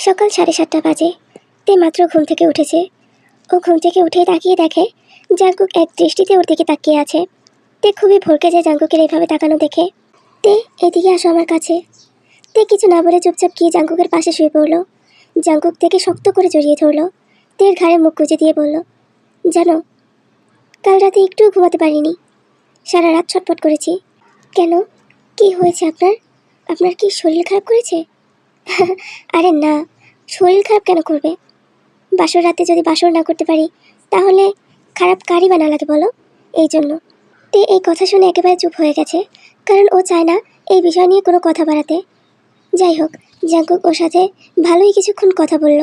সকাল 7:30 বাজে। তে মাত্র ঘুম থেকে উঠেছে। ও ঘুম থেকে উঠে তাকিয়ে দেখে জাঙ্কুক এক দৃষ্টিতে ওর দিকে তাকিয়ে আছে। তে খুবই ভড়কে যায় জাঙ্কুকের এইভাবে তাকানো দেখে। তে এদিকে আসো আমার কাছে। তে কিছু না বলে চুপচাপ গিয়ে জাঙ্কুকের পাশে শুয়ে পড়ল। জাঙ্কুক থেকে শক্ত করে জড়িয়ে ধরল। তের ঘাড়ে মুখ গুজে দিয়ে বলল, জানো কাল রাতে একটুও ঘুমাতে পারিনি, সারা রাত ছটফট করেছি। কেন, কি হয়েছে আপনার? আপনার কি শরীর খারাপ করেছে? আরে না, শরীর খারাপ কেন করবে? বাসর রাতে যদি বাসর না করতে পারি তাহলে খারাপ কারই বা না লাগে বলো, এই জন্য। তে এই কথা শুনে একেবারে চুপ হয়ে গেছে, কারণ ও চায় না এই বিষয় নিয়ে কোনো কথা বাড়াতে। যাই হোক, জাঙ্কুক ওর সাথে ভালোই কিছুক্ষণ কথা বলল।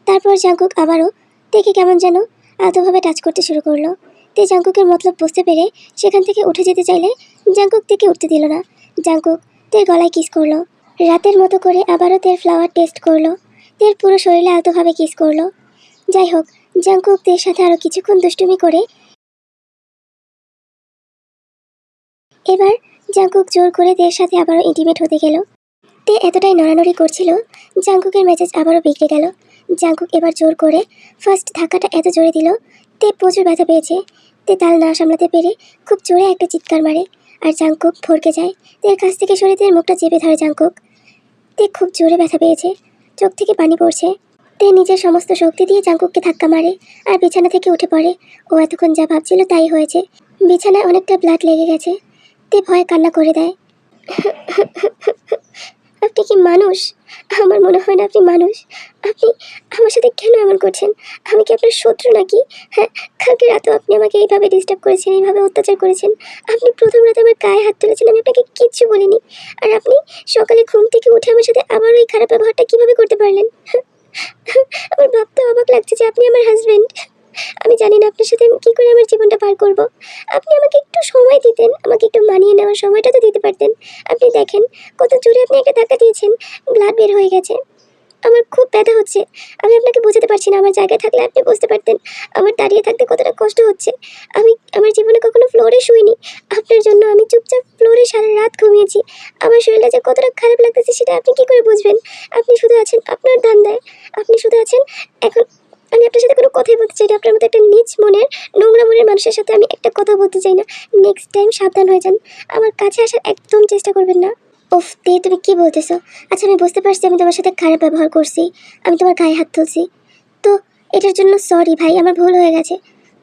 তারপর জাঙ্কুক আবারও তেকে কেমন যেন আলতোভাবে টাচ করতে শুরু করলো। তে জাঙ্কুকের মতলব বুঝতে পেরে সেখান থেকে উঠে যেতে চাইলে জাঙ্কুক তেকে উঠতে দিল না। জাঙ্কুক তের গলায় কিস করলো। রাতের মতো করে আবারও তের ফ্লাওয়ার টেস্ট করলো। তের পুরো শরীরে আলতোভাবে কিস করলো। যাই হোক, জাঙ্কুক তের সাথে আরও কিছুক্ষণ দুষ্টুমি করে এবার জাঙ্কুক জোর করে তের সাথে আবারও ইন্টিমেট হতে গেল। তে এতটাই নড়ানড়ি করছিল, জাঙ্কুকের মেজাজ আবারও বিগড়ে গেল। জাঙ্কুক এবার জোর করে ফার্স্ট ধাক্কাটা এত জোরে দিল, তে প্রচুর ব্যথা পেয়েছে। তে তাল না সামলাতে পেরে খুব জোরে একটা চিৎকার মারে, আর জাঙ্কুক ভড়কে যায়। তের কাছ থেকে সরে তের মুখটা চেপে ধরে জাঙ্কুক। তে খুব জোরে ব্যথা পেয়েছে, চোখ থেকে পানি পড়ছে। তে নিজের সমস্ত শক্তি দিয়ে জাঙ্কুককে ধাক্কা মারে আর বিছানা থেকে উঠে পড়ে। ও এতক্ষণ যা ভাবছিল তাই হয়েছে, বিছানায় অনেকটা ব্লাড লেগে গেছে। তে ভয়ে কান্না করে দেয়। আপনি কি মানুষ? আমার মনে হয় না আপনি মানুষ। আপনি আমার সাথে কেন এমন করছেন? আমি কি আপনার শত্রু নাকি? হ্যাঁ, কালকে রাতেও আপনি আমাকে এইভাবে ডিস্টার্ব করেছেন, এইভাবে অত্যাচার করেছেন। আপনি প্রথম রাতে আমার গায়ে হাত তুলেছেন, আমি আপনাকে কিচ্ছু বলিনি। আর আপনি সকালে ঘুম থেকে উঠে আমার সাথে আবার ওই খারাপ ব্যবহারটা কীভাবে করতে পারলেন? আমার ভাবতে অবাক লাগছে যে আপনি আমার হাজব্যান্ড। আমি জানি না আপনার সাথে আমি কী করে আমার জীবনটা পার করব। আপনি আমাকে একটু সময় দিতেন, আমাকে একটু মানিয়ে নেওয়ার সময়টা তো দিতে পারতেন। আপনি দেখেন কত জোরে আপনি একটা ধাক্কা দিয়েছেন, ব্লাড বের হয়ে গেছে। আমার খুব ব্যথা হচ্ছে। আমি আপনাকে বোঝাতে পারছি না, আমার জায়গায় থাকলে আপনি বুঝতে পারতেন আমার দাঁড়িয়ে থাকতে কতটা কষ্ট হচ্ছে। আমি আমার জীবনে কখনো ফ্লোরে শুইনি, আপনার জন্য আমি চুপচাপ ফ্লোরে সারা রাত ঘুমিয়েছি। আমার শরীরটা যে কতটা খারাপ লাগতেছে সেটা আপনি কী করে বুঝবেন? আপনি শুধু আছেন আপনার ধান্দায়, আপনি শুধু আছেন। এখন আমি আপনার সাথে কোনো কথাই বলতে চাই না। আপনার মতো একটা নিচ মনের, নোংরা মনের মানুষের সাথে আমি একটা কথা বলতে চাই না। নেক্সট টাইম সাবধান হয়ে যান, আমার কাছে আসার একদম চেষ্টা করবেন না। ওফ তে, তুমি কি বলতেছো? আচ্ছা, আমি বুঝতে পারছি আমি তোমার সাথে খারাপ ব্যবহার করছি, আমি তোমার গায়ে হাত তুলছি, তো এটার জন্য সরি ভাই, আমার ভুল হয়ে গেছে।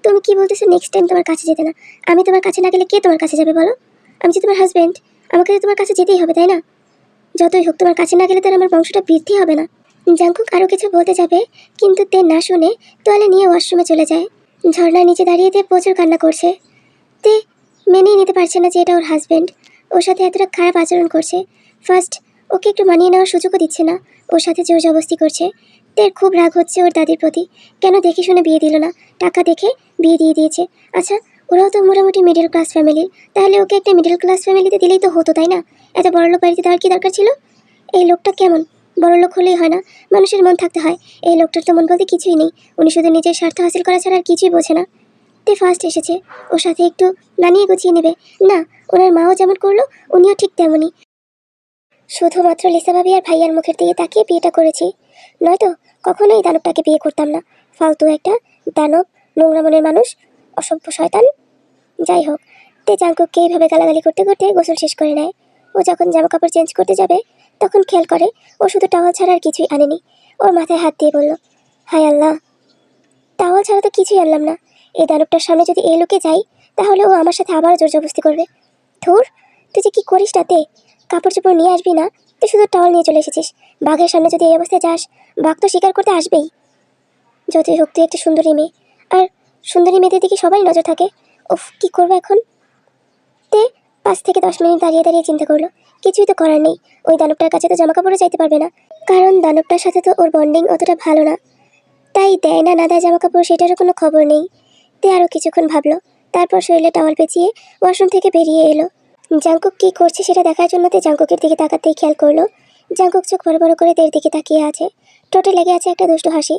তুমি কি বলতেছো নেক্সট টাইম তোমার কাছে যেতে না? আমি তোমার কাছে না গেলে কে তোমার কাছে যাবে বলো? আমি যে তোমার হাজব্যান্ড, আমাকে তো তোমার কাছে যেতেই হবে, তাই না? যতই হোক, তোমার কাছে না গেলে তার আমার বংশটা বৃদ্ধি হবে না। জাঙ্কুক আরও কিছু বলতে যাবে, কিন্তু তে না শুনে তোয়ালে নিয়ে ওয়াশরুমে চলে যায়। ঝর্ণার নিচে দাঁড়িয়ে তে প্রচুর কান্না করছে। তে মেনেই নিতে পারছে না যে এটা ওর হাজব্যান্ড ওর সাথে এতটা খারাপ আচরণ করছে। ফার্স্ট ওকে একটু মানিয়ে নেওয়ার সুযোগও দিচ্ছে না, ওর সাথে জোর জবস্তি করছে। তের খুব রাগ হচ্ছে ওর দাদির প্রতি, কেন দেখে শুনে বিয়ে দিল না, টাকা দেখে বিয়ে দিয়ে দিয়েছে। আচ্ছা, ওরাও তো মোটামুটি মিডল ক্লাস ফ্যামিলির, তাহলে ওকে একটা মিডল ক্লাস ফ্যামিলিতে দিলেই তো হতো, তাই না? এত বড়লোক বাড়িতে দেওয়ার কী দরকার ছিল? এই লোকটা কেমন, বড়লোক হলেই হয় না, মানুষের মন থাকতে হয়। এই লোকটার তো মন বলতে কিছুই নেই, উনি শুধু নিজের স্বার্থ হাসিল করা ছাড়া আর কিছুই বোঝে না। তে ফার্স্ট এসেছে, ওর সাথে একটু মানিয়ে গুছিয়ে নেবে না। ওনার মাও যেমন করলো উনিও ঠিক তেমনই। শুধুমাত্র লিসা ভাবি আর ভাইয়ার মুখের দিকে তাকিয়ে বিয়েটা করেছি, নয়তো কখনোই দানবটাকে বিয়ে করতাম না। ফালতু একটা দানব, নোংরা মনের মানুষ, অসভ্য শয়তান। যাই হোক, তে জাঙ্কুককে এইভাবে গালাগালি করতে করতে গোসল শেষ করে নেয়। ও যখন জামা কাপড় চেঞ্জ করতে যাবে তখন খেয়াল করে ও শুধু টাওয়াল ছাড়া আর কিছুই আনেনি। ওর মাথায় হাত দিয়ে বলল, হায় আল্লাহ, টাওয়াল ছাড়া তো কিছুই আনলাম না। এই দানবটার সামনে যদি এই লোকে যাই তাহলে ও আমার সাথে আবারও জোর জবস্তি করবে। ধুর, তুই যে কী করিস তাতে, কাপড় চোপড় নিয়ে আসবি না, তুই শুধু টাওয়াল নিয়ে চলে এসেছিস। বাঘের সামনে যদি এই অবস্থায় যাস, বাঘ তো শিকার করতে আসবেই। যতই হোক তুই একটা সুন্দরী মেয়ে, আর সুন্দরী মেয়েদের দিকে সবাই নজর থাকে। উফ, কী করবো এখন? তে 5 থেকে 10 মিনিট দাঁড়িয়ে দাঁড়িয়ে চিন্তা করলো, কিছুই তো করার নেই। ওই দানবটার কাছে তো জামা কাপড়ও চাইতে পারবে না, কারণ দানবটার সাথে তো ওর বন্ডিং অতটা ভালো না। তাই দেয় না না দেয় জামা কাপড় সেটারও কোনো খবর নেই। তে আরও কিছুক্ষণ ভাবলো, তারপর শরীরে টাওয়াল পেঁচিয়ে ওয়াশরুম থেকে বেরিয়ে এলো। জাঙ্কুক কী করছে সেটা দেখার জন্য তে জাঙ্কুকের দিকে তাকাতেই খেয়াল করলো জাঙ্কুক চোখ বড় বড় করে তের দিকে তাকিয়ে আছে, ঠোঁটে লেগে আছে একটা দুষ্টু হাসি।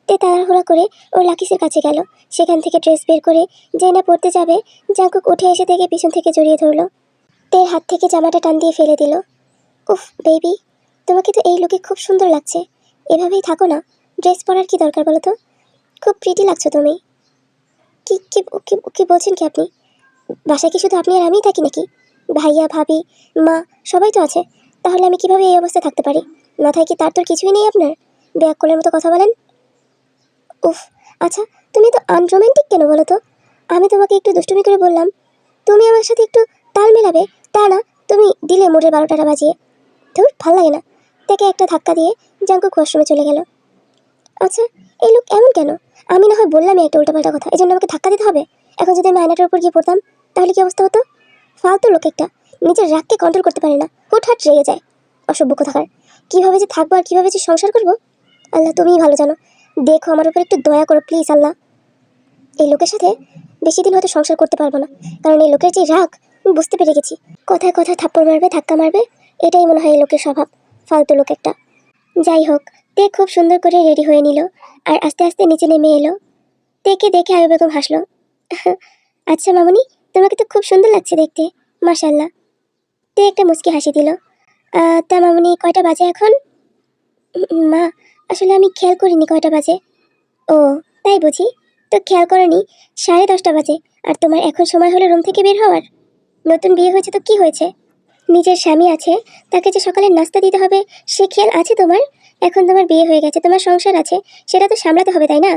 তে তাড়াহুড়া করে ওর লাকিসের কাছে গেল, সেখান থেকে ড্রেস বের করে যেই না পড়তে যাবে জাঙ্কুক উঠে এসে থেকে পিছন থেকে জড়িয়ে ধরলো। তের হাত থেকে জামাটা টান দিয়ে ফেলে দিল। উফ বেবি, তোমাকে তো এই লুকে খুব সুন্দর লাগছে, এভাবেই থাকো না, ড্রেস পরার কি দরকার বলো তো? খুব প্রিটি লাগছো তুমি। কি কি কি কি বলছেন কি আপনি? বাসায় কি শুধু আপনি আর আমিই থাকি নাকি? ভাইয়া, ভাবি, মা সবাই তো আছে। তাহলে আমি কিভাবে এই অবস্থায় থাকতে পারি? মাথায় কি তার তোর কিছুই নেই আপনার? ব্যাককলের মতো কথা বলেন। উফ, আচ্ছা, তুমি তো আনরোম্যান্টিক কেন বলো তো? আমি তোমাকে একটু দুষ্টুমি করে বললাম, তুমি আমার সাথে একটু তাল মেলাবে, তা না, তুমি দিলে মোটের 12টা বাজিয়ে। ধুর, ভাল লাগে না। তাকে একটা ধাক্কা দিয়ে জাঙ্কুক ওয়াশরুমে চলে গেল। আচ্ছা, এই লোক এমন কেন? আমি না হয় বললামই একটা উল্টাপাল্টা কথা, এই জন্য আমাকে ধাক্কা দিতে হবে? এখন যদি আমি আয়নাটার উপর গিয়ে পড়তাম, তাহলে কি অবস্থা হতো? ফালতু লোক একটা, নিজের রাগকে কন্ট্রোল করতে পারে না, হুটহাট রেগে যায়। অসভ্য কোথাকার। কীভাবে যে থাকবো আর কীভাবে যে সংসার করবো, আল্লাহ তুমিই ভালো জানো। দেখো, আমার উপর একটু দয়া করো প্লিজ আল্লাহ। এই লোকের সাথে বেশি দিন হয়তো সংসার করতে পারবো না, কারণ এই লোকের যে রাগ আমি বুঝতে পেরে গেছি। কথায় কথায় থাপ্পড় মারবে, ধাক্কা মারবে, এটাই মনে হয় এই লোকের স্বভাব। ফালতু লোক একটা। যাই হোক, তে খুব সুন্দর করে রেডি হয়ে নিল আর আস্তে আস্তে নিচে নেমে এলো। তেকে দেখে আয়ু বেগম হাসলো। আচ্ছা মামুনি, তোমাকে তো খুব সুন্দর লাগছে দেখতে, মাশাল্লাহ। তে একটা মুচকি হাসি দিল। তা মামুনি, কয়টা বাজে এখন? মা, আসলে আমি খেয়াল করিনি কয়টা বাজে। ও, তাই বুঝি? তো খেয়াল করনি, 10:30 বাজে। আর তোমার এখন সময় হলো রুম থেকে বের হওয়ার? নতুন বিয়ে হয়েছে তো কি হয়েছে? নিজের স্বামী আছে, তাকে যে সকালে নাস্তা দিতে হবে সে খেয়াল আছে তোমার? এখন তোমার বিয়ে হয়ে গেছে, তোমার সংসার আছে, সেটা তো সামলাতে হবে তাই না?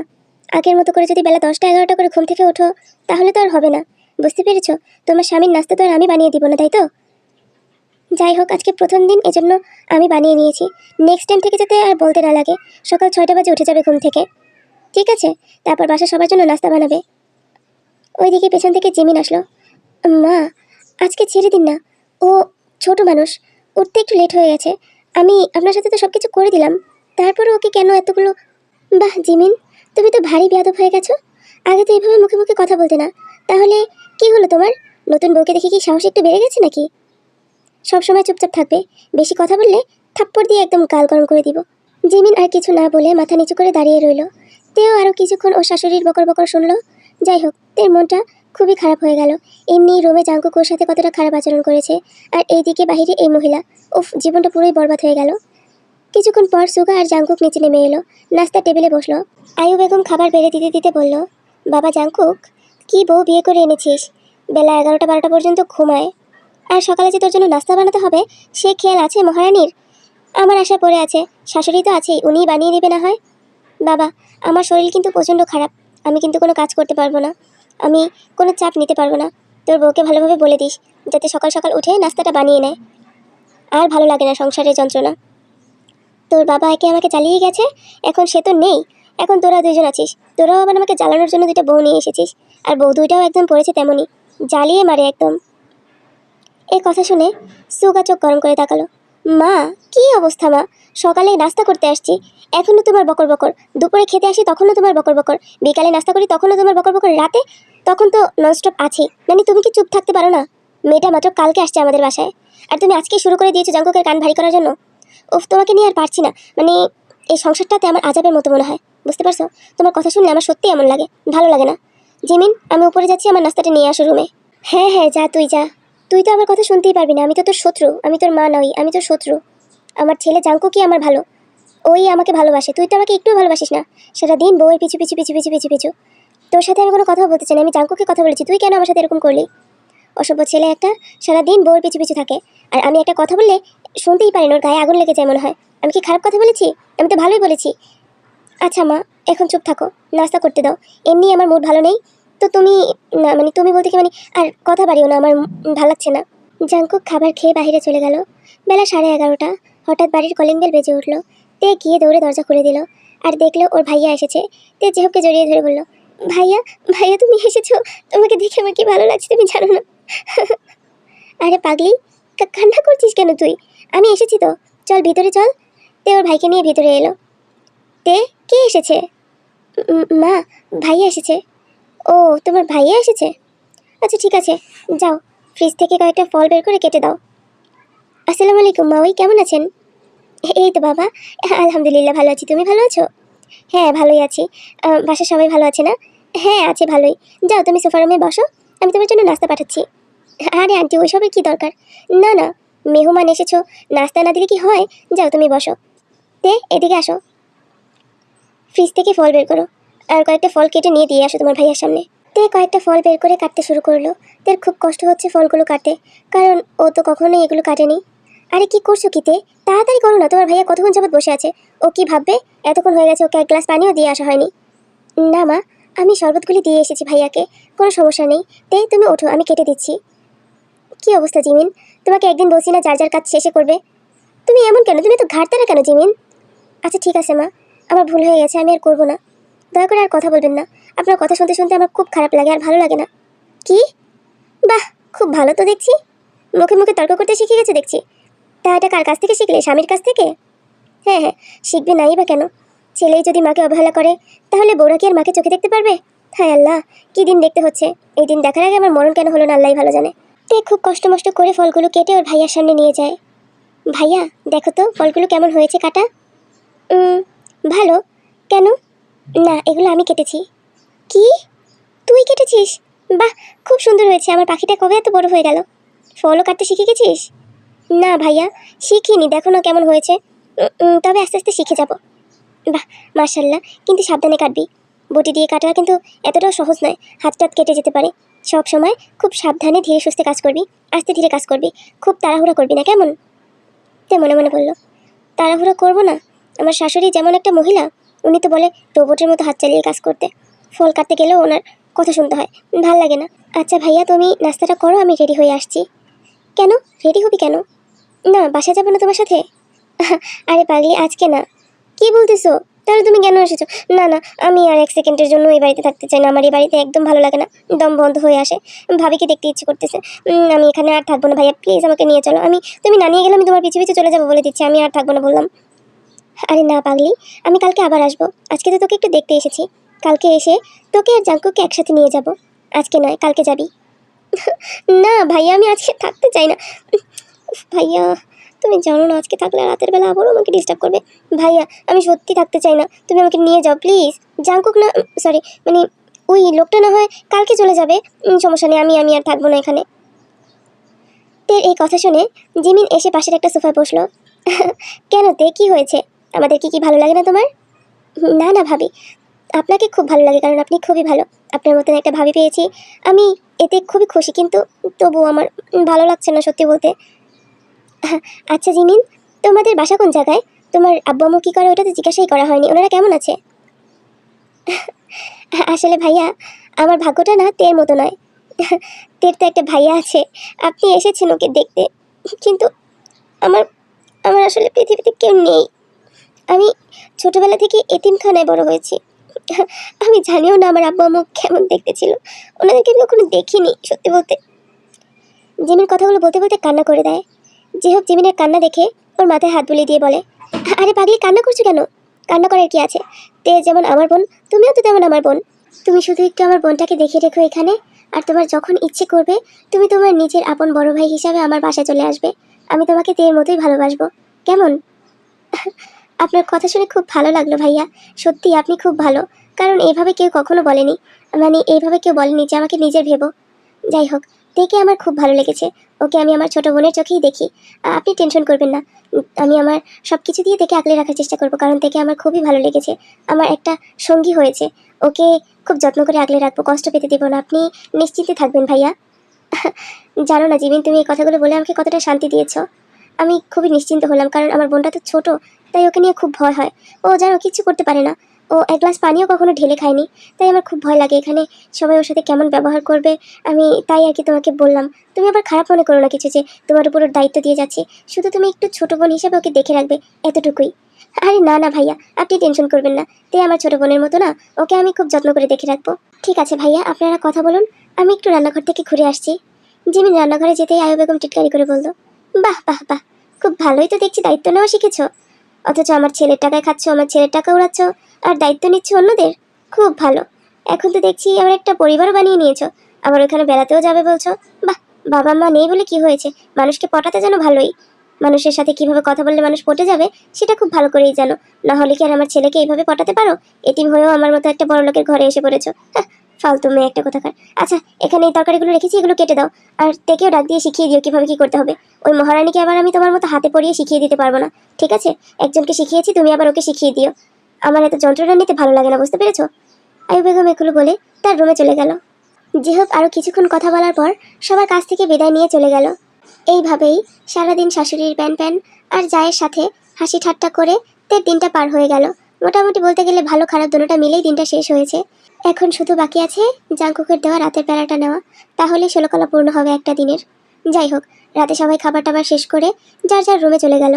আগের মতো করে যদি বেলা 10টা 11টা করে ঘুম থেকে ওঠো, তাহলে তো আর হবে না। বুঝতে পেরেছো? তোমার স্বামীর নাস্তা তো আর আমি বানিয়ে দিব না, তাই তো? যাই হোক, আজকে প্রথম দিন, এজন্য আমি বানিয়ে নিয়েছি। নেক্সট টাইম থেকে যাতে আর বলতে না লাগে। সকাল 6টা বাজে উঠে যাবে ঘুম থেকে, ঠিক আছে? তারপর বাসা সবার জন্য নাস্তা বানাবে। ওইদিকে পেছন থেকে জিমিন আসলো। মা, আজকে ছেড়ে দিন না, ও ছোট মানুষ, উঠতে একটু লেট হয়ে গেছে। আমি আপনার সাথে তো সব কিছু করে দিলাম, তারপরে ওকে কেন এতগুলো? বাহ জিমিন, তুমি তো ভারী বেয়াদব হয়ে গেছো। আগে তো এইভাবে মুখে মুখে কথা বলতে না। তাহলে কি হলো তোমার? নতুন বউকে দেখে কি সাহস একটু বেড়ে গেছে নাকি? সবসময় চুপচাপ থাকবে, বেশি কথা বললে থাপ্পড় দিয়ে একদম গাল গরম করে দিব। জিমিন আর কিছু না বলে মাথা নিচু করে দাঁড়িয়ে রইল। তেও আরও কিছুক্ষণ ওর শাশুড়ির বকর বকর শুনলো। যাই হোক, তের মনটা খুবই খারাপ হয়ে গেল। এমনি রুমে জাঙ্কুক ওর সাথে কতটা খারাপ আচরণ করেছে, আর এইদিকে বাহিরে এই মহিলা। উফ, জীবনটা পুরোই বরবাদ হয়ে গেল। কিছুক্ষণ পর সুগা আর জাঙ্কুক নিচে নেমে এলো, নাস্তার টেবিলে বসলো। আয়ু বেগম খাবার বেড়ে দিতে দিতে বলল, বাবা জাঙ্কুক, কি বউ বিয়ে করে এনেছিস? বেলা 11টা 12টা পর্যন্ত ঘুমায়, আর সকালে যে তোর জন্য নাস্তা বানাতে হবে সে খেয়াল আছে মহারানীর? আমার আশা পড়ে আছে, শাশুড়ি তো আছেই, উনিই বানিয়ে নেবে না হয়। বাবা, আমার শরীর কিন্তু প্রচণ্ড খারাপ, আমি কিন্তু কোনো কাজ করতে পারবো না, আমি কোনো চাপ নিতে পারবো না। তোর বউকে ভালোভাবে বলে দিস যাতে সকাল সকাল উঠে নাস্তাটা বানিয়ে নেয়। আর ভালো লাগে না সংসারের যন্ত্রণা। তোর বাবা একে আমাকে চালিয়ে গেছে, এখন সে তো নেই, এখন তোরা দুইজন আছিস, তোরাও আবার আমাকে জ্বালানোর জন্য দুইটা বউ নিয়ে এসেছিস। আর বউ দুইটাও একদম পড়েছে তেমনই, জ্বালিয়ে মারে একদম। এই কথা শুনে সুগা চোখ গরম করে তাকালো। মা, কি অবস্থা মা? সকালে নাস্তা করতে আসছি, এখনও তোমার বকর বকর। দুপুরে খেতে আসি, তখনও তোমার বকর বকর। বিকালে নাস্তা করি, তখনও তোমার বকর বকর। রাতে তখন তো ননস্টপ আছেই। মানে তুমি কি চুপ থাকতে পারো না? মেয়েটা মাত্র কালকে আসছে আমাদের বাসায়, আর তুমি আজকেই শুরু করে দিয়েছো জাঙ্কুকের কান ভারী করার জন্য। উফ, তোমাকে নিয়ে আর পারছি না। মানে এই সংসারটাতে আমার আজাবের মতো মনে হয়, বুঝতে পারছো? তোমার কথা শুনলে আমার সত্যিই এমন লাগে, ভালো লাগে না। জিমিন, আমি উপরে যাচ্ছি, আমার নাস্তাটা নিয়ে আসো রুমে। হ্যাঁ হ্যাঁ, যা, তুই যা। তুই তো আমার কথা শুনতেই পারবি না, আমি তো তোর শত্রু, আমি তোর মা নই, আমি তোর শত্রু। আমার ছেলে জাঙ্কুকই আমার ভালো, ওই আমাকে ভালোবাসে, তুই তো আমাকে একটুও ভালোবাসিস না। সারাদিন বউয়ের পিছু পিছু পিছু পিছু পিছু পিছু। তোর সাথে আমি কোনো কথা বলতে চাই না, আমি জাঙ্কুকে কথা বলেছি, তুই কেন আমার সাথে এরকম করলি? অসভ্য ছেলে একটা, সারাদিন বউয়ের পিছু পিছু থাকে, আর আমি একটা কথা বললে শুনতেই পারি না, ওর গায়ে আগুন লেগে যায় মনে হয়। আমি কি খারাপ কথা বলেছি? আমি তো ভালোই বলেছি। আচ্ছা মা, এখন চুপ থাকো, নাস্তা করতে দাও। এমনি আমার মুড ভালো নেই, তো তুমি, না মানে তুমি বলতে কি মানে, আর কথা বাড়িও না, আমার ভালো লাগছে না। জাঙ্কুক খাবার খেয়ে বাইরে চলে গেল। বেলা 11:30। হঠাৎ বাড়ির কলিং বেল বেজে উঠলো। তে গিয়ে দৌড়ে দরজা খুলে দিল, আর দেখলো ওর ভাইয়া এসেছে। তে জেহুকে জড়িয়ে ধরে বলল, ভাইয়া, ভাইয়া তুমি এসেছো, তোমাকে দেখে আমার কি ভালো লাগছে তুমি জানো না? আরে পাগলি, কান্না করছিস কেন তুই? আমি এসেছি তো, চল ভিতরে চল। তে ওর ভাইকে নিয়ে ভিতরে এলো। তে, কে এসেছে? মা, ভাইয়া এসেছে। ও, তোমার ভাইয়া এসেছে? আচ্ছা ঠিক আছে, যাও ফ্রিজ থেকে কয়েকটা ফল বের করে কেটে দাও। আসসালামু আলাইকুম মা, ওই কেমন আছেন? এই তো বাবা, আলহামদুলিল্লাহ ভালো আছি, তুমি ভালো আছো? হ্যাঁ ভালোই আছি। বাসার সবাই ভালো আছে না? হ্যাঁ আছে ভালোই। যাও তুমি সোফা রুমে বসো, আমি তোমার জন্য নাস্তা পাঠাচ্ছি। আরে আন্টি, ওইসবের কী দরকার? না না, মেহমান এসেছো, নাস্তা না দিলে কি হয়? যাও তুমি বসো। তে এদিকে আসো। ফ্রিজ থেকে ফল বের করো, আর কয়েকটা ফল কেটে নিয়ে দিয়ে আসো তোমার ভাইয়ার সামনে। তে কয়েকটা ফল বের করে কাটতে শুরু করলো। তের খুব কষ্ট হচ্ছে ফলগুলো কাটতে, কারণ ও তো কখনোই এগুলো কাটেনি। আরে কি করছো কিতে, তাড়াতাড়ি করো না, তোমার ভাইয়া কতক্ষণ যাবত বসে আছে। ও কি ভাববে এতক্ষণ হয়ে গেছে, ওকে এক গ্লাস পানিও দিয়ে আসা হয়নি। না মা, আমি শরবতগুলি দিয়ে এসেছি ভাইয়াকে, কোনো সমস্যা নেই। তে তুমি ওঠো, আমি কেটে দিচ্ছি। কি অবস্থা জিমিন, তোমাকে একদিন বলছি না যার যার কাজ শেষে করবে, তুমি এমন কেন, তুমি তো ঘাটতারা কেন জিমিন? আচ্ছা ঠিক আছে মা, আমার ভুল হয়ে গেছে, আমি আর করবো না। দয়া করে আর কথা বলবেন না, আপনার কথা শুনতে শুনতে আমার খুব খারাপ লাগে, আর ভালো লাগে না। কি? বাহ, খুব ভালো তো দেখছি, মুখে মুখে তর্ক করতে শিখে গেছে দেখছি। তা এটা কার কাছ থেকে শিখলে, স্বামীর কাছ থেকে? হ্যাঁ হ্যাঁ, শিখবে নাই বা কেন? ছেলেই যদি মাকে অবহেলা করে, তাহলে বউরা কি আর মাকে চোখে দেখতে পারবে? হায় আল্লাহ, কি দিন দেখতে হচ্ছে। এই দিন দেখার আগে আমার মরণ কেন হলো না আল্লাহই ভালো জানে। তে খুব কষ্ট মষ্ট করে ফলগুলো কেটে ওর ভাইয়ার সামনে নিয়ে যায়। ভাইয়া দেখো তো ফলগুলো কেমন হয়েছে কাটা। ভালো। কেন? না, এগুলো আমি কেটেছি। কি, তুই কেটেছিস? বাহ, খুব সুন্দর হয়েছে, আমার পাখিটা কবে এত বড় হয়ে গেল। ফলও কাটতে শিখে গেছিস? না ভাইয়া, শিখিনি, দেখো না কেমন হয়েছে। তবে আস্তে আস্তে শিখে যাব। বাহ, মার্শাল্লাহ, কিন্তু সাবধানে কাটবি। বটি দিয়ে কাটা কিন্তু এতটাও সহজ নয়, হাত টাত কেটে যেতে পারে। সব সময় খুব সাবধানে ধীরে সুস্থে কাজ করবি, আস্তে ধীরে কাজ করবি, খুব তাড়াহুড়া করবি না, কেমন? তে মনে মনে বলল, তাড়াহুড়া করবো না? আমার শাশুড়ি যেমন একটা মহিলা, উনি তো বলে রোবটের মতো হাত চালিয়ে কাজ করতে। ফল কাটতে গেলেও ওনার কথা শুনতে হয়, ভাল লাগে না। আচ্ছা ভাইয়া, তুমি নাস্তাটা করো, আমি রেডি হয়ে আসছি। কেন রেডি হবি কেন? না, বাসা যাবো না তোমার সাথে? আরে পাগলি, আজকে না। কি বলতেছো? তাহলে তুমি কেন এসেছো? না না, আমি আর এক সেকেন্ডের জন্য এই বাড়িতে থাকতে চাই না, আমার এই বাড়িতে একদম ভালো লাগে না, দম বন্ধ হয়ে আসে, ভাবিকে দেখতে ইচ্ছে করতেছে। আমি এখানে আর থাকবো না ভাইয়া, প্লিজ আমাকে নিয়ে চলো। তুমি না নিয়ে গেলে আমি তোমার পিছু পিছু চলে যাবো বলে দিচ্ছি, আমি আর থাকবো না বললাম। আরে না পাগলি, আমি কালকে আবার আসবো, আজকে তো তোকে একটু দেখতে এসেছি, কালকে এসে তোকে আর জাঙ্কুকে একসাথে নিয়ে যাব। আজকে নয়, কালকে যাবি। না ভাইয়া, আমি আজকে থাকতে চাই না। ভাইয়া, তুমি জানো না আজকে থাকলে রাতের বেলা আবারও আমাকে ডিস্টার্ব করবে। ভাইয়া, আমি সত্যি থাকতে চাই না, তুমি আমাকে নিয়ে যাও প্লিজ। জাঙ্কুক না, সরি, মানে ওই লোকটা না হয় কালকে চলে যাবে, সমস্যা নেই, আমি আর থাকবো না এখানে। তের এই কথা শুনে জিমিন এসে পাশের একটা সোফায় বসলো। কেন তে, কি হয়েছে? আমাদের কি ভালো লাগে না তোমার? না না ভাবি, আপনাকে খুব ভালো লাগে, কারণ আপনি খুবই ভালো। আপনার মতন একটা ভাবি পেয়েছি, আমি এতে খুবই খুশি, কিন্তু তবুও আমার ভালো লাগছে না সত্যি বলতে। আচ্ছা জিমিন, তোমাদের বাসা কোন জায়গায়? তোমার আব্বু আম্মু কী করে ওটা তো জিজ্ঞাসাই করা হয়নি, ওনারা কেমন আছে? আসলে ভাইয়া, আমার ভাগ্যটা না তের মতো নয়। তের তো একটা ভাইয়া আছে, আপনি এসেছেন ওকে দেখতে, কিন্তু আমার আমার আসলে পৃথিবীতে কেউ নেই। আমি ছোটবেলা থেকে এতিমখানায় বড় হয়েছি। আমি জানিও না আমার আব্বু আম্মু কেমন দেখতে ছিল, ওনাদেরকে আমি কখনো দেখিনি সত্যি বলতে। জিমির কথাগুলো বলতে বলতে কান্না করে দেয়। যে হোক, জিমিনের কান্না দেখে ওর মাথায় হাত বুলিয়ে দিয়ে বলে, আরে পাগলি, কান্না করছো কেন? কান্না করার কি আছে? তে যেমন আমার বোন, তুমিও তো তেমন আমার বোন। তুমি শুধু একটু আমার বোনটাকে দেখে রেখো এখানে, আর তোমার যখন ইচ্ছে করবে তুমি তোমার নিজের আপন বড় ভাই হিসাবে আমার বাসায় চলে আসবে। আমি তোমাকে তের মতোই ভালোবাসবো, কেমন? আপনার কথা শুনে খুব ভালো লাগলো ভাইয়া, সত্যি আপনি খুব ভালো, কারণ এইভাবে কেউ কখনো বলেনি, মানে এইভাবে কেউ বলেনি যে আমাকে নিজের ভেবো। যাই হোক, দেখে আমার খুব ভালো লেগেছে, ওকে আমি আমার ছোট বোনের চোখেই দেখি। আপনি টেনশন করবেন না, আমি আমার সব কিছু দিয়ে দেখে আগলে রাখার চেষ্টা করবো, কারণ দেখে আমার খুবই ভালো লেগেছে। আমার একটা সঙ্গী হয়েছে, ওকে খুব যত্ন করে আগলে রাখবো, কষ্ট পেতে দেবো না, আপনি নিশ্চিন্তে থাকবেন ভাইয়া। জানো না জিমিন, তুমি এই কথাগুলো বলে আমাকে কতটা শান্তি দিয়েছো। আমি খুবই নিশ্চিন্ত হলাম, কারণ আমার বোনটা তো ছোট, তাই ওকে নিয়ে খুব ভয় হয়। ও যেন কিছু করতে পারে না, ও এক গ্লাস পানিও কখনো ঢেলে খায়নি, তাই আমার খুব ভয় লাগে এখানে সবাই ওর সাথে কেমন ব্যবহার করবে। আমি তাই আর কি তোমাকে বললাম। তুমি আবার খারাপ মনে করো না কিছু, যে তোমার উপর ওর দায়িত্ব দিয়ে যাচ্ছি, শুধু তুমি একটু ছোট বোন হিসেবে ওকে দেখে রাখবে, এতটুকুই। আরে না না ভাইয়া, আপনি টেনশন করবেন না, তাই আমার ছোট বোনের মতো না, ওকে আমি খুব যত্ন করে দেখে রাখবো। ঠিক আছে ভাইয়া, আপনারা কথা বলুন, আমি একটু রান্নাঘর থেকে ঘুরে আসছি। জিমিন রান্নাঘরে যেতেই আয়ু বেগম টিটকারি করে বলল, বাহ বাহ বাহ, খুব ভালোই তো দেখছি দায়িত্ব নেওয়া শিখেছো, অথচ আমার ছেলের টাকায় খাচ্ছ, আমার ছেলের টাকা উড়াচ্ছ, আর দায়িত্ব নিচ্ছ অন্যদের। খুব ভালো, এখন তো দেখছি আবার একটা পরিবারও বানিয়ে নিয়েছো, আবার ওখানে বেড়াতেও যাবে বলছো। বাহ, বাবা মা নেই বলে কি হয়েছে, মানুষকে পটাতে জানো ভালোই, মানুষের সাথে কিভাবে কথা বললে মানুষ পটে যাবে সেটা খুব ভালো করেই জানো, না হলে কি আর আমার ছেলেকে এইভাবে পটাতে পারো? এতিম হয়েও আমার মতো একটা বড় লোকের ঘরে এসে পড়েছো। ফালতু মেয়ে একটা কোথাকার। আচ্ছা, এখানে এই তরকারিগুলো রেখেছি, এগুলো কেটে দাও, আর তেকেও ডাক দিয়ে শিখিয়ে দিও কিভাবে কি করতে হবে। ওই মহারানীকে আবার আমি তোমার মতো হাতে পড়িয়ে শিখিয়ে দিতে পারবো না, ঠিক আছে? একজনকে শিখিয়েছি, তুমি আবার ওকে শিখিয়ে দিও। আমার এত যন্ত্রণা নিতে ভালো লাগে না, বুঝতে পেরেছো? আয়ু বেগম এগুলো বলে তার রুমে চলে গেল। জিহাব আরও কিছুক্ষণ কথা বলার পর সবার কাছ থেকে বিদায় নিয়ে চলে গেল। এইভাবেই সারাদিন শাশুড়ির প্যান প্যান আর জায়ের সাথে হাসি ঠাট্টা করে তের দিনটা পার হয়ে গেল। মোটামুটি বলতে গেলে ভালো খারাপ দুটোটা মিলেই দিনটা শেষ হয়েছে। এখন শুধু বাকি আছে জাঙ্কুকের দেওয়া রাতের প্যারাটা নেওয়া, তাহলে 16 কলা পূর্ণ হবে একটা দিনের। যাই হোক, রাতে সবাই খাবার টাবার শেষ করে যার যার রুমে চলে গেল।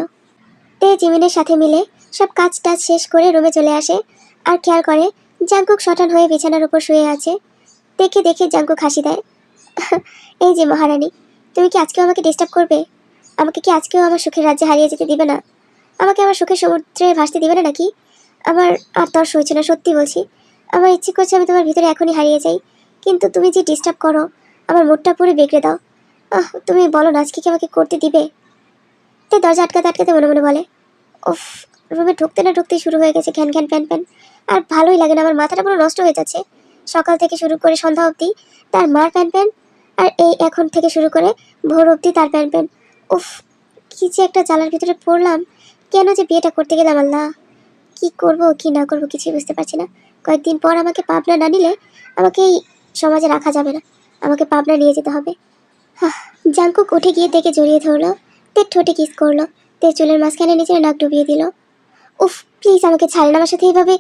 তে জিমিনের সাথে মিলে সব কাজ টাজ শেষ করে রুমে চলে আসে আর খেয়াল করে জাঙ্কুক শটান হয়ে বিছানার উপর শুয়ে আছে। দেখে দেখে জাঙ্কুক হাসি দেয়। এই যে মহারানী, তুমি কি আজকেও আমাকে ডিস্টার্ব করবে? আমাকে কি আজকেও আমার সুখের রাজ্যে হারিয়ে যেতে দিবে না? আমাকে আমার সুখের সমুদ্রে ভাসতে দিবে না নাকি? আমার আর তর্স হয়েছে না, সত্যি বলছি। আমার ইচ্ছে করছে আমি তোমার ভিতরে এখনই হারিয়ে যাই, কিন্তু তুমি যে ডিস্টার্ব করো আমার মুডটা পুরো বিগড়ে দাও। তুমি বলো না, আজকে কি আমাকে করতে দিবে? তাই দরজা আটকাতে আটকাতে মনে মনে বলে, উফ, রুমে ঢুকতে না ঢুকতেই শুরু হয়ে গেছে ঘ্যান ঘ্যান প্যান প্যান। আর ভালোই লাগে না, আমার মাথাটা পুরো নষ্ট হয়ে যাচ্ছে। সকাল থেকে শুরু করে সন্ধ্যা অবধি তার মার প্যান প্যান, আর এই এখন থেকে শুরু করে ভোর অবধি তার প্যান প্যান। উফ, কি যে একটা জ্বালার ভিতরে পড়লাম। কেন যে বিয়েটা করতে গেলাম, আল্লাহ! কি করব কি না করব কিছুই বুঝতে পারছি না। কয়েকদিন পর আমাকে পাবনা না নিলে আমাকে এই সমাজে রাখা যাবে না, আমাকে পাবনা নিয়ে যেতে হবে। জাঙ্কুক উঠে গিয়ে দেখে জড়িয়ে ধরলো, তের ঠোঁটে কিস করলো, তের চুলের মাঝখানে নিজের নাক ডুবিয়ে দিল। উফ, প্লিজ আমাকে ছাড়েন, আমার সাথে এইভাবে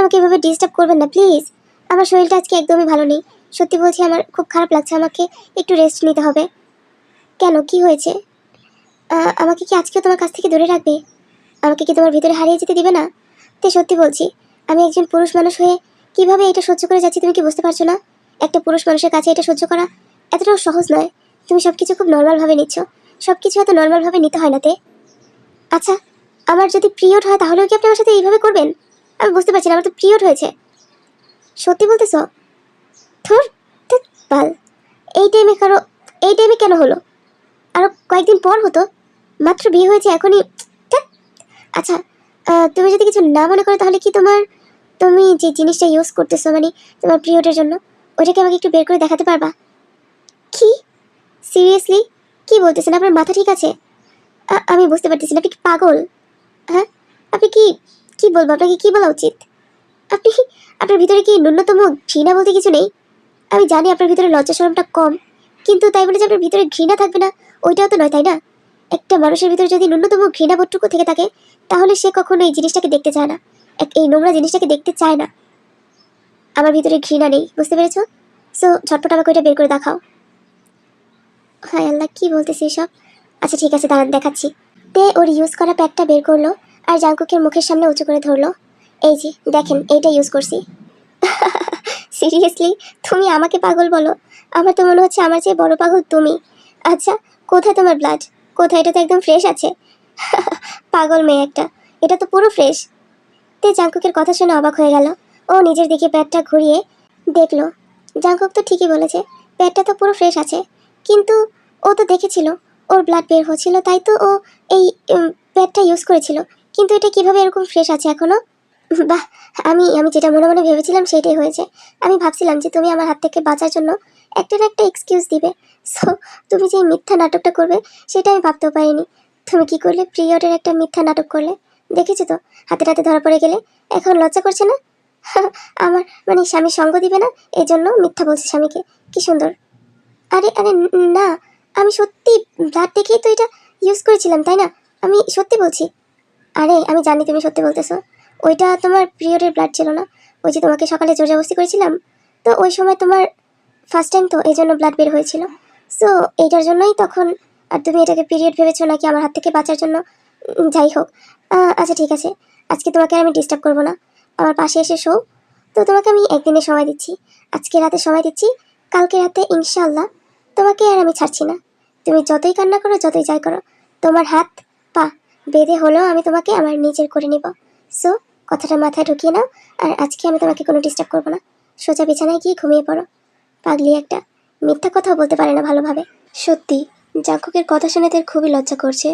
আমাকে এভাবে ডিস্টার্ব করবেন না প্লিজ। আমার শরীরটা আজকে একদমই ভালো নেই, সত্যি বলছি, আমার খুব খারাপ লাগছে, আমাকে একটু রেস্ট নিতে হবে। কেন, কি হয়েছে? আমাকে কি আজকেও তোমার কাছ থেকে দূরে রাখবে? আমাকে কি তোমার ভিতরে হারিয়ে যেতে দিবে না? তে সত্যি বলছি, আমি একজন পুরুষ মানুষ হয়ে কিভাবে এটা সহ্য করে যাচ্ছি তুমি কি বুঝতে পারছো না? একটা পুরুষ মানুষের কাছে এটা সহ্য করা এতটাও সহজ নয়। তুমি সব কিছু খুব নর্মালভাবে নিচ্ছ, সব কিছু এত নর্মালভাবে নিতে হয় না তে। আচ্ছা, আমার যদি পিরিয়ড হয় তাহলেও কি আপনি আমার সাথে এইভাবে করবেন? আমি বুঝতে পারছি না, আমার তো পিরিয়ড হয়েছে। সত্যি বলতেছ? ধুর, বাল, এই টাইমে কেন হলো? আরও কয়েকদিন পর হতো, মাত্র বিয়ে হয়েছে এখনই। আচ্ছা, তুমি যদি কিছু না মনে করো তাহলে কি তুমি যে জিনিসটা ইউজ করতেছো মানে তোমার পিরিয়ডের জন্য, ওইটাকে আমাকে একটু বের করে দেখাতে পারবা? কি? সিরিয়াসলি? কি বলতেছেন? আপনার মাথা ঠিক আছে? আমি বুঝতে পারতেছি না, আপনি কি পাগল? হ্যাঁ, আপনি কি কি বলবো, আপনাকে কি বলা উচিত? আপনি আপনার ভিতরে কি ন্যূনতম ঘৃণা বলতে কিছু নেই? আমি জানি আপনার ভিতরে লজ্জা শরমটা কম, কিন্তু তাই বলে যে আপনার ভিতরে ঘৃণা থাকবে না ওইটাও তো নয়, তাই না? একটা মানুষের ভিতরে যদি ন্যূনতম ঘৃণাবোধটুকু থেকে থাকে তাহলে সে কখনো এই জিনিসটাকে দেখতে চায় না, এই নোংরা জিনিসটাকে দেখতে চায় না। আমার ভিতরে ঘৃণা নেই, বুঝতে পেরেছো? সো ঝটপট আমাকে ওইটা বের করে দেখাও। হায় আল্লাহ, কি বলতেছি এসব? আচ্ছা ঠিক আছে, দাঁড়ান দেখাচ্ছি। তে ওর ইউজ করা প্যাকটা বের করলো আর জাঙ্কুকের মুখের সামনে উঁচু করে ধরলো। এই যে দেখেন, এইটা ইউজ করছি। সিরিয়াসলি? তুমি আমাকে পাগল বলো? আমার তো মনে হচ্ছে আমার চেয়ে বড় পাগল তুমি। আচ্ছা, কোথায় তোমার ব্লাড? কোথায়? এটা তো একদম ফ্রেশ আছে। পাগল মেয়ে একটা, এটা তো পুরো ফ্রেশ। তে জাঙ্কুকের কথা শুনে অবাক হয়ে গেল। ও নিজের দিকে প্যাডটা ঘুরিয়ে দেখলো, জাঙ্কুক তো ঠিকই বলেছে, প্যাডটা তো পুরো ফ্রেশ আছে। কিন্তু ও তো দেখেছিল ওর ব্লাড বের হচ্ছিল, তাই তো ও এই প্যাডটা ইউজ করেছিল। কিন্তু এটা কিভাবে এরকম ফ্রেশ আছে এখনো? বাহ, আমি আমি যেটা মনে মনে ভেবেছিলাম সেটাই হয়েছে। আমি ভাবছিলাম যে তুমি আমার হাত থেকে বাঁচার জন্য একটা না একটা এক্সকিউজ দিবে। সো তুমি যে মিথ্যা নাটকটা করবে সেটা আমি ভাবতেও পারিনি। তুমি কি করলে? পিরিয়ডের একটা মিথ্যা নাটক করলে। দেখেছো তো, হাতে হাতে ধরা পড়ে গেলে। এখন লজ্জা করছে না? আমার স্বামী সঙ্গ দিবে না, এই জন্য মিথ্যা বলছে স্বামীকে। কি সুন্দর। আরে আরে না, আমি সত্যি ব্লাড দেখেই তো এটা ইউজ করেছিলাম, তাই না? আমি সত্যি বলছি। আরে আমি জানি তুমি সত্যি বলতেছো, ওইটা তোমার পিরিয়ডের ব্লাড ছিল না। ওই যে তোমাকে সকালে জোর জবরদস্তি করেছিলাম, তো ওই সময় তোমার ফার্স্ট টাইম তো, এই জন্য ব্লাড বের হয়েছিল। সো এইটার জন্যই তখন। আর তুমি এটাকে পিরিয়ড ভেবেছো নাকি আমার হাত থেকে বাঁচার জন্য? যাই হোক, আচ্ছা ঠিক আছে, আজকে তোমাকে আর আমি ডিস্টার্ব করবো না, আমার পাশে এসে শো। তো তোমাকে আমি একদিনের সময় দিচ্ছি, আজকে রাতে সময় দিচ্ছি। কালকে রাতে ইনশাআল্লাহ তোমাকে আর আমি ছাড়ছি না। তুমি যতই কান্না করো, যতই যাই করো, তোমার হাত পা বেঁধে হলেও আমি তোমাকে আমার নিজের করে নিব। সো কথাটা মাথায় ঢুকিয়ে নাও, আর আজকে আমি তোমাকে কোনো ডিস্টার্ব করবো না। সোজা বিছানায় গিয়ে ঘুমিয়ে পড়ো। পাগলি একটা, মিথ্যা কথাও বলতে পারে না ভালোভাবে। সত্যি জাঙ্কুকের কথা শুনে তার খুবই লজ্জা করছে।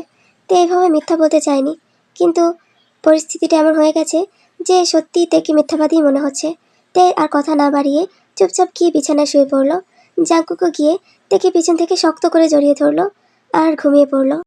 তো এইভাবে মিথ্যা বলতে চায়নি, কিন্তু পরিস্থিতিটা এমন হয়ে গেছে যে সত্যিই তাকে মিথ্যাবাদী মনে হচ্ছে। তে আর কথা না বাড়িয়ে চুপচাপ গিয়ে বিছানায় শুয়ে পড়লো। জাঙ্কুকও গিয়ে তাকে পিছন থেকে শক্ত করে জড়িয়ে ধরলো আর ঘুমিয়ে পড়লো।